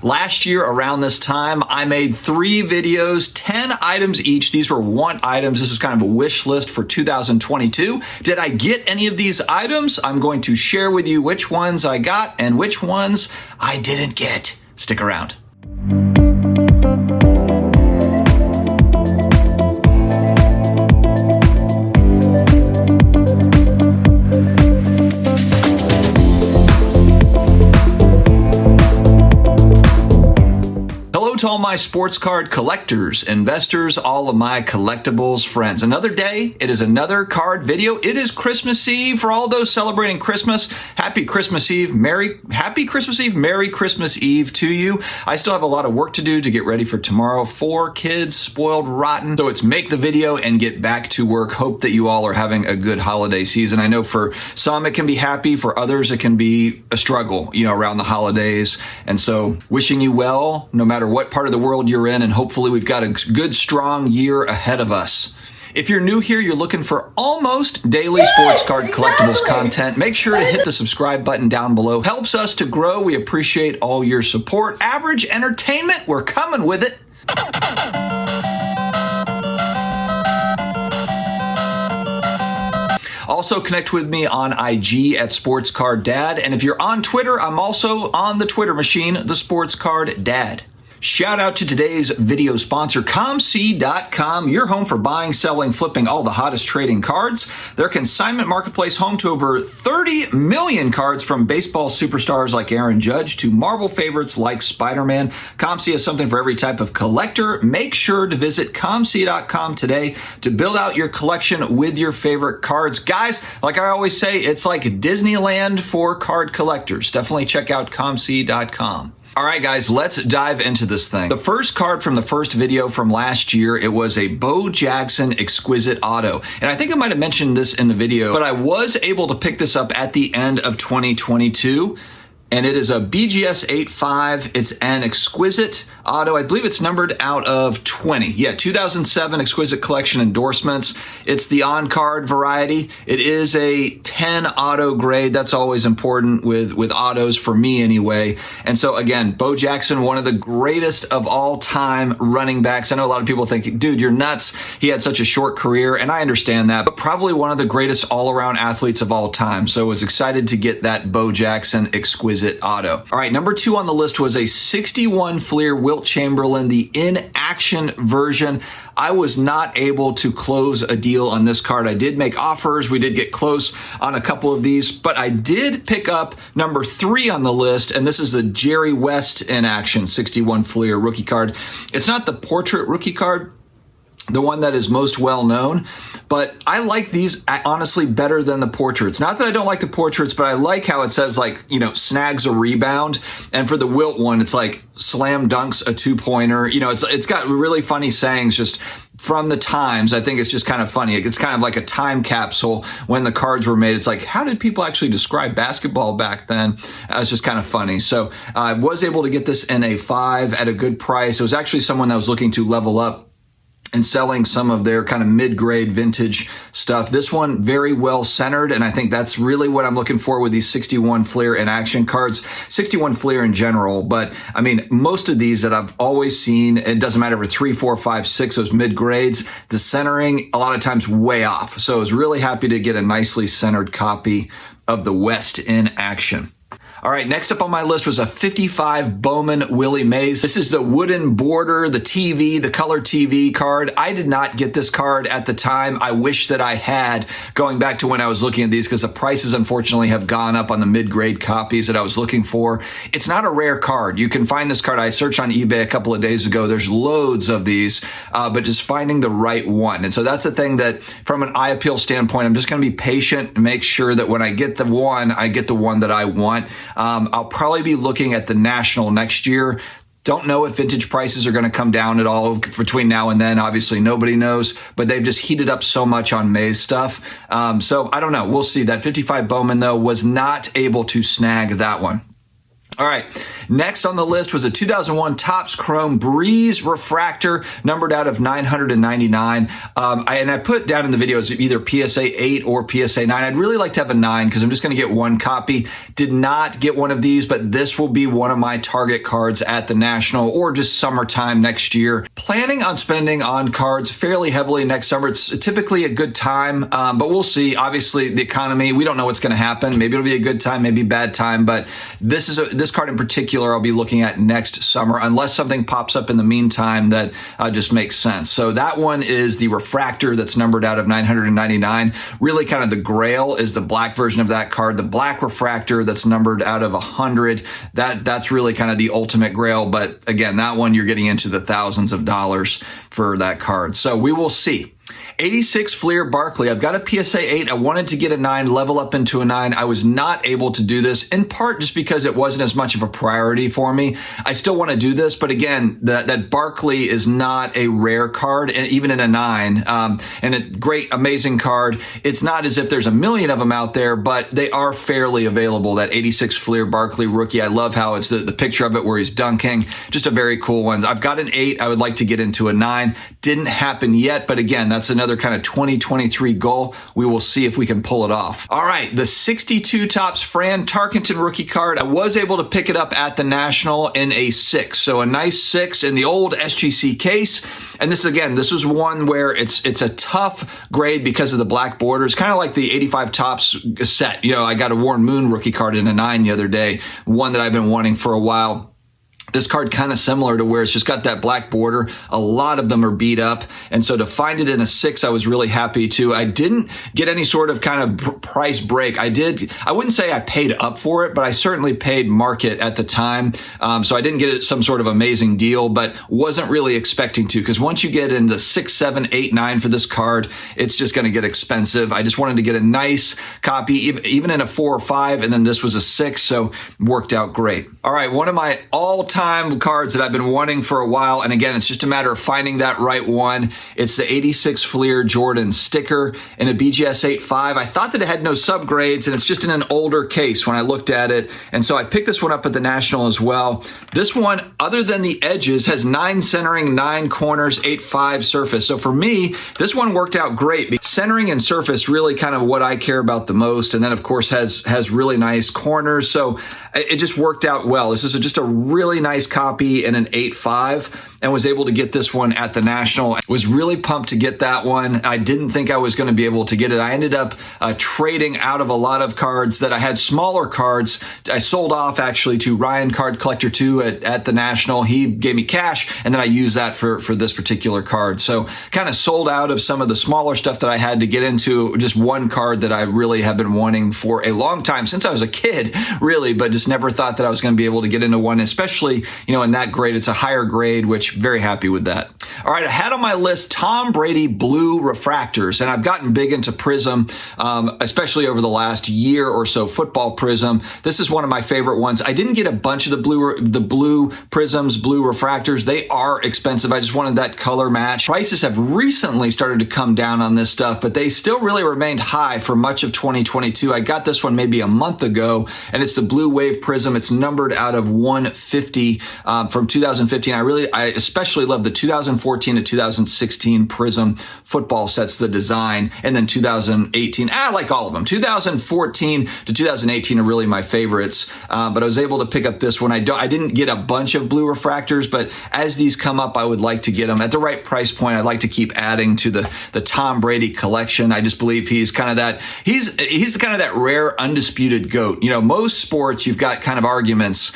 Last year around this time, I made 3 videos, 10 items each. These were want items. This is kind of a wish list for 2022. Did I get any of these items? I'm going to share with you which ones I got and which ones I didn't get. Stick around. To all my sports card collectors, investors, all of my collectibles friends. Another day, it is another card video. It is Christmas Eve for all those celebrating Christmas. Happy Christmas Eve. Happy Christmas Eve. Merry Christmas Eve to you. I still have a lot of work to do to get ready for tomorrow. 4 kids, spoiled rotten. So it's make the video and get back to work. Hope that you all are having a good holiday season. I know for some it can be happy, for others it can be a struggle, around the holidays. And so wishing you well, no matter what part of the world you're in, and hopefully we've got a good, strong year ahead of us. If you're new here, you're looking for almost daily sports card collectibles content, make sure to hit the subscribe button down below. Helps us to grow. We appreciate all your support. Average entertainment, we're coming with it. Also connect with me on IG at SportsCardDad. And if you're on Twitter, I'm also on the Twitter machine, the SportsCardDad. Shout out to today's video sponsor, ComC.com, your home for buying, selling, flipping all the hottest trading cards. Their consignment marketplace home to over 30 million cards, from baseball superstars like Aaron Judge to Marvel favorites like Spider-Man. ComC has something for every type of collector. Make sure to visit ComC.com today to build out your collection with your favorite cards. Guys, like I always say, it's like Disneyland for card collectors. Definitely check out ComC.com. All right, guys, let's dive into this thing. The first card from the first video from last year, it was a Bo Jackson Exquisite Auto. And I think I might have mentioned this in the video, but I was able to pick this up at the end of 2022. And it is a BGS 85. It's an Exquisite Auto. I believe it's numbered out of 20. Yeah, 2007 Exquisite Collection endorsements. It's the on-card variety. It is a 10 auto grade. That's always important with autos, for me anyway. And so again, Bo Jackson, one of the greatest of all time running backs. I know a lot of people think, dude, you're nuts. He had such a short career, and I understand that, but probably one of the greatest all-around athletes of all time. So I was excited to get that Bo Jackson Exquisite Auto. All right, number 2 on the list was a 61 Fleer Wilt Chamberlain, the in-action version. I was not able to close a deal on this card. I did make offers. We did get close on a couple of these, but I did pick up number 3 on the list, and this is the Jerry West in-action 61 Fleer rookie card. It's not the portrait rookie card, the one that is most well known, but I like these honestly better than the portraits. Not that I don't like the portraits, but I like how it says, like, snags a rebound. And for the Wilt one, it's like slam dunks a 2-pointer. It's got really funny sayings just from the times. I think it's just kind of funny. It's kind of like a time capsule when the cards were made. It's like, how did people actually describe basketball back then? It's just kind of funny. So I was able to get this in a 5 at a good price. It was actually someone that was looking to level up and selling some of their kind of mid-grade vintage stuff. This one very well centered, and I think that's really what I'm looking for with these 61 Fleer in action cards, 61 Fleer in general. But I mean, most of these that I've always seen, it doesn't matter if 3, 4, 5, 6, those mid-grades, the centering a lot of times way off. So I was really happy to get a nicely centered copy of the West in action. All right, next up on my list was a 55 Bowman Willie Mays. This is the wooden border, the TV, the color TV card. I did not get this card at the time. I wish that I had, going back to when I was looking at these, because the prices unfortunately have gone up on the mid-grade copies that I was looking for. It's not a rare card. You can find this card. I searched on eBay a couple of days ago. There's loads of these, but just finding the right one. And so that's the thing that, from an eye appeal standpoint, I'm just going to be patient and make sure that when I get the one, I get the one that I want. I'll probably be looking at the National next year. Don't know if vintage prices are going to come down at all between now and then. Obviously, nobody knows, but they've just heated up so much on Mays stuff. So I don't know. We'll see. That 55 Bowman, though, was not able to snag that one. All right, next on the list was a 2001 Topps Chrome Breeze Refractor, numbered out of 999. I put down in the videos either PSA 8 or PSA 9. I'd really like to have a 9 because I'm just going to get one copy. Did not get one of these, but this will be one of my target cards at the National or just summertime next year. Planning on spending on cards fairly heavily next summer. It's typically a good time, but we'll see. Obviously, the economy, we don't know what's going to happen. Maybe it'll be a good time, maybe a bad time, but this card in particular I'll be looking at next summer unless something pops up in the meantime that just makes sense. So that one is the refractor that's numbered out of 999. Really kind of the grail is the black version of that card. The black refractor that's numbered out of 100. That's really kind of the ultimate grail. But again, that one you're getting into the thousands of dollars for that card. So we will see. 86 Fleer Barkley. I've got a PSA 8. I wanted to get a 9, level up into a 9. I was not able to do this, in part just because it wasn't as much of a priority for me. I still want to do this, but again, that Barkley is not a rare card, even in a 9. And a great, amazing card. It's not as if there's a million of them out there, but they are fairly available. That 86 Fleer Barkley rookie. I love how it's the picture of it where he's dunking. Just a very cool one. I've got an 8. I would like to get into a 9. Didn't happen yet, but again, that's another kind of 2023 goal. We will see if we can pull it off. All right, the 62 Topps Fran Tarkenton rookie card. I was able to pick it up at the National in a 6. So a nice 6 in the old SGC case. And this was one where it's a tough grade because of the black borders, kind of like the 85 Topps set. You know, I got a Warren Moon rookie card in a 9 the other day, one that I've been wanting for a while. This card kind of similar to where it's just got that black border. A lot of them are beat up. And so to find it in a 6, I was really happy too. I didn't get any sort of kind of price break. I wouldn't say I paid up for it, but I certainly paid market at the time. So I didn't get it some sort of amazing deal, but wasn't really expecting to, because once you get in the 6, 7, 8, 9 for this card, it's just going to get expensive. I just wanted to get a nice copy, even in a 4 or 5, and then this was a 6, so worked out great. All right, one of my all-time cards that I've been wanting for a while, and again, it's just a matter of finding that right one. It's the 86 Fleer Jordan sticker in a BGS 8.5. I thought that it had no subgrades, and it's just in an older case when I looked at it, and so I picked this one up at the National as well. This one, other than the edges, has 9 centering, 9 corners, 8.5 surface. So for me, this one worked out great. Centering and surface really kind of what I care about the most, and then of course has really nice corners, so it just worked out well. This is just a really nice copy in an 8.5, and was able to get this one at the National. I was really pumped to get that one. I didn't think I was going to be able to get it. I ended up trading out of a lot of cards that I had, smaller cards. I sold off actually to Ryan Card Collector 2 at the National. He gave me cash, and then I used that for this particular card. So kind of sold out of some of the smaller stuff that I had to get into just one card that I really have been wanting for a long time, since I was a kid, really, but just never thought that I was going to be able to get into one, especially, in that grade. It's a higher grade, which very happy with that. All right, I had on my list Tom Brady blue refractors, and I've gotten big into Prism, especially over the last year or so. Football Prism. This is one of my favorite ones. I didn't get a bunch of the blue Prisms, blue refractors. They are expensive. I just wanted that color match. Prices have recently started to come down on this stuff, but they still really remained high for much of 2022. I got this one maybe a month ago, and it's the Blue Wave Prism. It's numbered out of 150 from 2015. I especially love the 2014 to 2016 Prism football sets, the design, and then 2018. I like all of them. 2014 to 2018 are really my favorites, but I was able to pick up this one. I didn't get a bunch of blue refractors, but as these come up, I would like to get them at the right price point. I'd like to keep adding to the Tom Brady collection. I just believe he's kind of that. He's kind of that rare undisputed GOAT. Most sports, you've got kind of arguments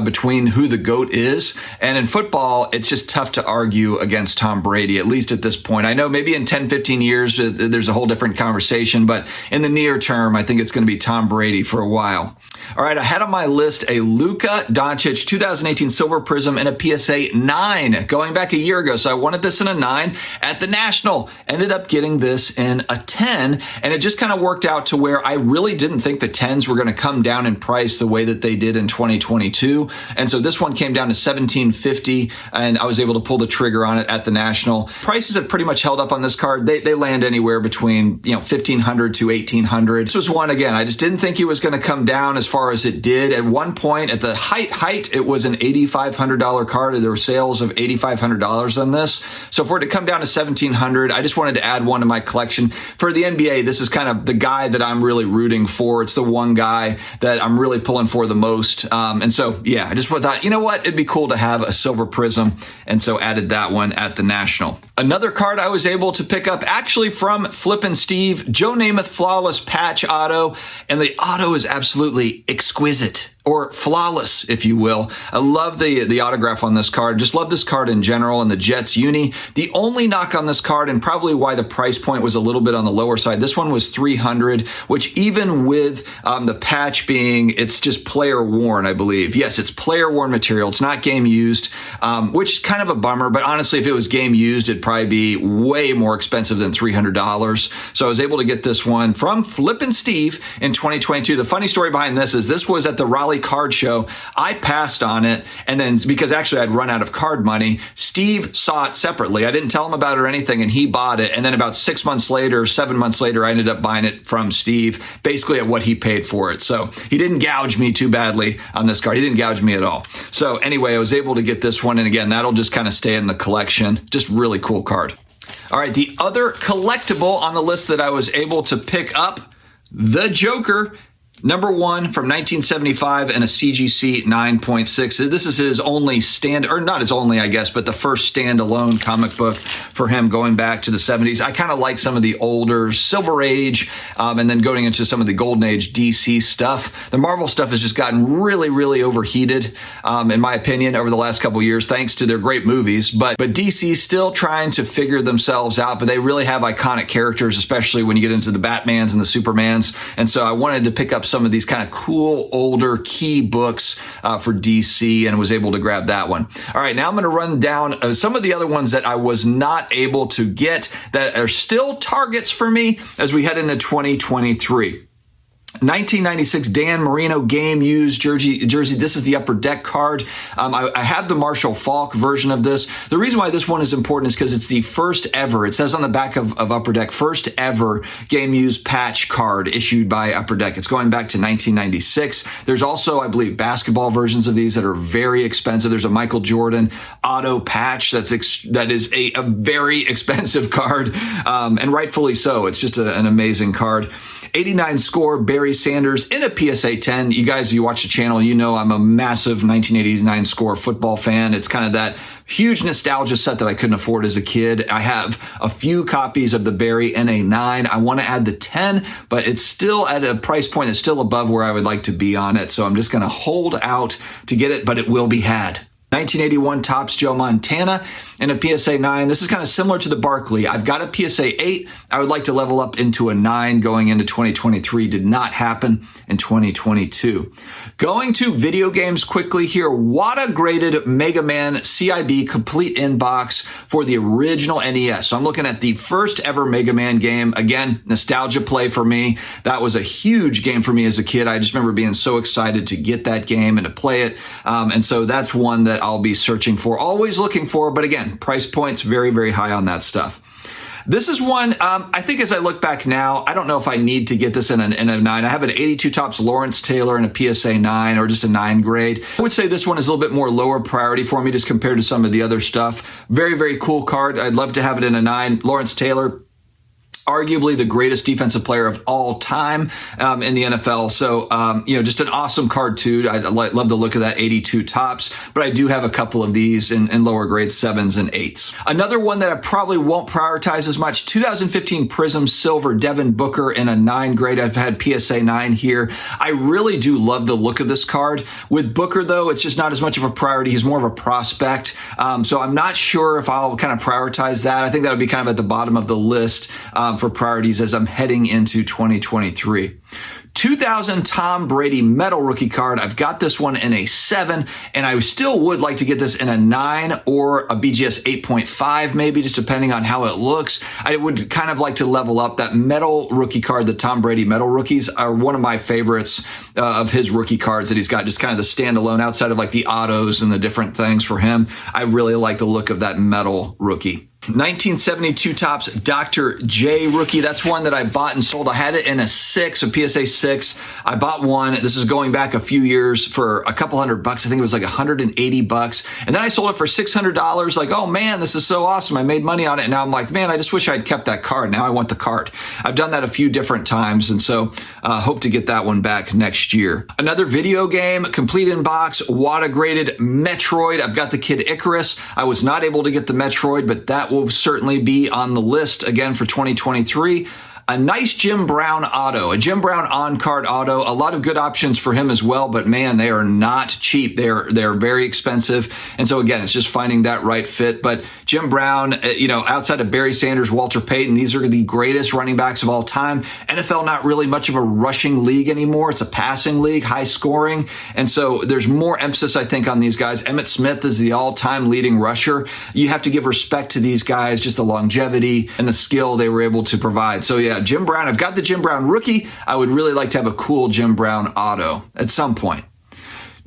between who the GOAT is, and in football, it's just tough to argue against Tom Brady, at least at this point. I know maybe in 10, 15 years, there's a whole different conversation, but in the near term, I think it's going to be Tom Brady for a while. All right, I had on my list a Luka Doncic 2018 Silver Prism in a PSA 9, going back a year ago. So I wanted this in a 9 at the National. Ended up getting this in a 10, and it just kind of worked out to where I really didn't think the 10s were going to come down in price the way that they did in 2022. And so this one one came down to $1,750, and I was able to pull the trigger on it at the National. Prices have pretty much held up on this card. They land anywhere between $1,500 to $1,800. This was one, again, I just didn't think it was going to come down as far as it did. At one point, at the height, it was an $8,500 card. There were sales of $8,500 on this. So for it to come down to $1,700, I just wanted to add one to my collection. For the NBA, this is kind of the guy that I'm really rooting for. It's the one guy that I'm really pulling for the most. And so, yeah, I just thought, you know what? It'd be cool to have a silver prism. And so added that one at the National. Another card I was able to pick up actually from Flippin' Steve, Joe Namath Flawless Patch Auto. And the auto is absolutely exquisite, or flawless, if you will. I love the autograph on this card. Just love this card in general and the Jets uni. The only knock on this card, and probably why the price point was a little bit on the lower side, this one was $300, which even with the patch being, it's just player worn, I believe. Yes, it's player worn material. It's not game used, which is kind of a bummer. But honestly, if it was game used, it'd probably be way more expensive than $300. So I was able to get this one from Flippin' Steve in 2022. The funny story behind this is this was at the Raleigh Card Show. I passed on it, and then because actually I'd run out of card money, Steve saw it separately. I didn't tell him about it or anything, and he bought it. And then about 7 months later, I ended up buying it from Steve, basically at what he paid for it. So he didn't gouge me too badly on this card. He didn't gouge me at all. So anyway, I was able to get this one, and again, that'll just kind of stay in the collection. Just really cool card. All right, the other collectible on the list that I was able to pick up, the Joker. Number one from 1975 and a CGC 9.6. This is his only not his only, I guess, but the first standalone comic book for him going back to the 70s. I kind of like some of the older Silver Age and then going into some of the Golden Age DC stuff. The Marvel stuff has just gotten really, really overheated, in my opinion, over the last couple of years, thanks to their great movies. But DC still trying to figure themselves out, but they really have iconic characters, especially when you get into the Batmans and the Supermans. And so I wanted to pick up some of these kind of cool older key books for DC and was able to grab that one. All right, now I'm going to run down some of the other ones that I was not able to get that are still targets for me as we head into 2023. 1996 Dan Marino game used jersey. This is the Upper Deck card. I have the Marshall Falk version of this. The reason why this one is important is because it's the first ever, it says on the back of Upper Deck, first ever game used patch card issued by Upper Deck. It's going back to 1996. There's also, I believe, basketball versions of these that are very expensive. There's a Michael Jordan auto patch that is a very expensive card, and rightfully so. It's just an amazing card. 89 score, Barry Sanders in a PSA 10. You guys, you watch the channel, you know I'm a massive 1989 score football fan. It's kind of that huge nostalgia set that I couldn't afford as a kid. I have a few copies of the Barry NA9. I want to add the 10, but it's still at a price point that's still above where I would like to be on it. So I'm just going to hold out to get it, but it will be had. 1981 Topps Joe Montana and a PSA 9. This is kind of similar to the Barkley. I've got a PSA 8. I would like to level up into a 9 going into 2023. Did not happen in 2022. Going to video games quickly here. Wada graded Mega Man CIB complete inbox for the original NES. So I'm looking at the first ever Mega Man game. Again, nostalgia play for me. That was a huge game for me as a kid. I just remember being so excited to get that game and to play it. And so that's one that I'll be searching for, always looking for. But again, price points very, very high on that stuff. This is one, I think as I look back now, I don't know if I need to get this in a 9. I have an 82 Topps Lawrence Taylor and a PSA 9 or just a 9 grade. I would say this one is a little bit more lower priority for me just compared to some of the other stuff. Very, very cool card. I'd love to have it in a 9. Lawrence Taylor, arguably the greatest defensive player of all time in the NFL. So, just an awesome card too. I love the look of that 82 Topps, but I do have a couple of these in lower grades, 7s and 8s. Another one that I probably won't prioritize as much, 2015 Prism Silver Devin Booker in a 9 grade. I've had PSA 9 here. I really do love the look of this card. With Booker though, it's just not as much of a priority. He's more of a prospect. So I'm not sure if I'll kind of prioritize that. I think that would be kind of at the bottom of the list for priorities as I'm heading into 2023. 2000 Tom Brady metal rookie card. I've got this one in a 7, and I still would like to get this in a 9 or a BGS 8.5, maybe, just depending on how it looks. I would kind of like to level up that metal rookie card. The Tom Brady metal rookies are one of my favorites of his rookie cards that he's got, just kind of the standalone outside of like the autos and the different things for him. I really like the look of that metal rookie. 1972 Topps Dr. J rookie. That's one that I bought and sold. I had it in a 6, a PSA 6. I bought one. This is going back a few years for a couple $100. I think it was like $180. And then I sold it for $600. Like, oh man, this is so awesome. I made money on it. And now I'm like, man, I just wish I'd kept that card. Now I want the card. I've done that a few different times. And so hope to get that one back next year. Another video game, complete in box, WATA graded Metroid. I've got the Kid Icarus. I was not able to get the Metroid, but that will certainly be on the list again for 2023. A nice Jim Brown auto, a Jim Brown on-card auto. A lot of good options for him as well, but man, they are not cheap. They're very expensive. And so again, it's just finding that right fit. But Jim Brown, outside of Barry Sanders, Walter Payton, these are the greatest running backs of all time. NFL, not really much of a rushing league anymore. It's a passing league, high scoring. And so there's more emphasis, I think, on these guys. Emmitt Smith is the all-time leading rusher. You have to give respect to these guys, just the longevity and the skill they were able to provide. So yeah, Jim Brown. I've got the Jim Brown rookie. I would really like to have a cool Jim Brown auto at some point.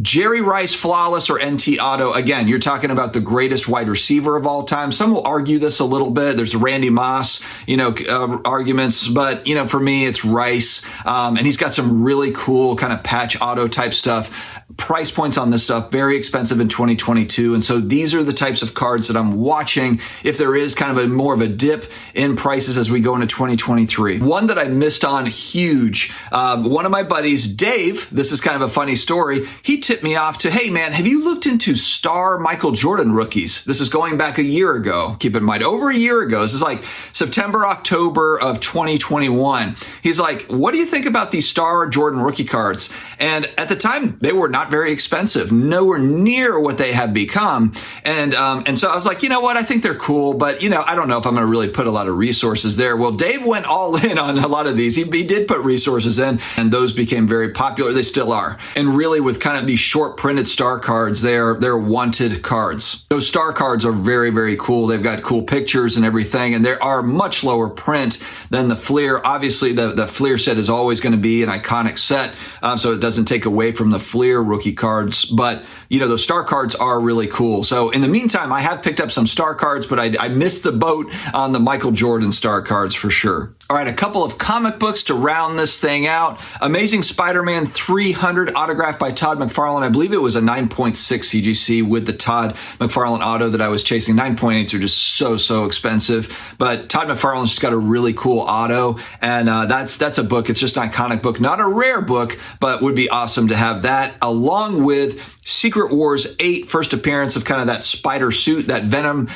Jerry Rice Flawless or NT Auto. Again, you're talking about the greatest wide receiver of all time. Some will argue this a little bit. There's the Randy Moss, arguments, but for me, it's Rice. And he's got some really cool kind of patch auto type stuff. Price points on this stuff, very expensive in 2022. And so these are the types of cards that I'm watching if there is kind of more of a dip in prices as we go into 2023. One that I missed on huge. One of my buddies, Dave, this is kind of a funny story. He tipped me off to, hey man, have you looked into star Michael Jordan rookies? This is going back a year ago. Keep in mind, over a year ago. This is like September, October of 2021. He's like, what do you think about these star Jordan rookie cards? And at the time, they were not very expensive, nowhere near what they have become. And so I was like, you know what? I think they're cool, but I don't know if I'm going to really put a lot of resources there. Well, Dave went all in on a lot of these. He did put resources in, and those became very popular. They still are. And really, with kind of these short printed star cards, they're wanted cards. Those star cards are very, very cool. They've got cool pictures and everything, and they are much lower print than the Fleer. Obviously, the Fleer set is always going to be an iconic set, so it doesn't take away from the Fleer rookie cards, but those star cards are really cool. So in the meantime, I have picked up some star cards, but I missed the boat on the Michael Jordan star cards for sure. All right, a couple of comic books to round this thing out. Amazing Spider-Man 300 autographed by Todd McFarlane. I believe it was a 9.6 CGC with the Todd McFarlane auto that I was chasing. 9.8s are just so expensive, but Todd McFarlane's just got a really cool auto, and that's a book. It's just an iconic book, not a rare book, but would be awesome to have that along with Secret Wars 8, first appearance of kind of that spider suit, that Venom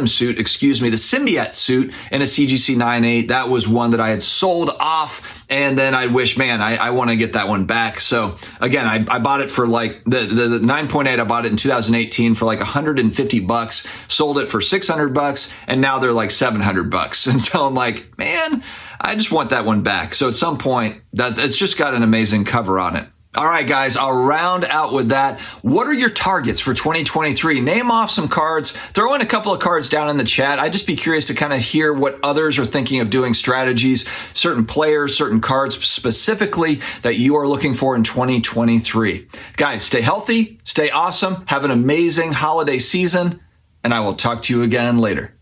suit, the symbiote suit in a CGC 9.8. That was one that I had sold off, and then I wish, man, I want to get that one back. So again, I bought it for like the 9.8. I bought it in 2018 for like $150, sold it for $600, and now they're like $700. And so I'm like, man, I just want that one back. So at some point, it's just got an amazing cover on it. All right, guys, I'll round out with that. What are your targets for 2023? Name off some cards. Throw in a couple of cards down in the chat. I'd just be curious to kind of hear what others are thinking of doing, strategies, certain players, certain cards specifically that you are looking for in 2023. Guys, stay healthy, stay awesome, have an amazing holiday season, and I will talk to you again later.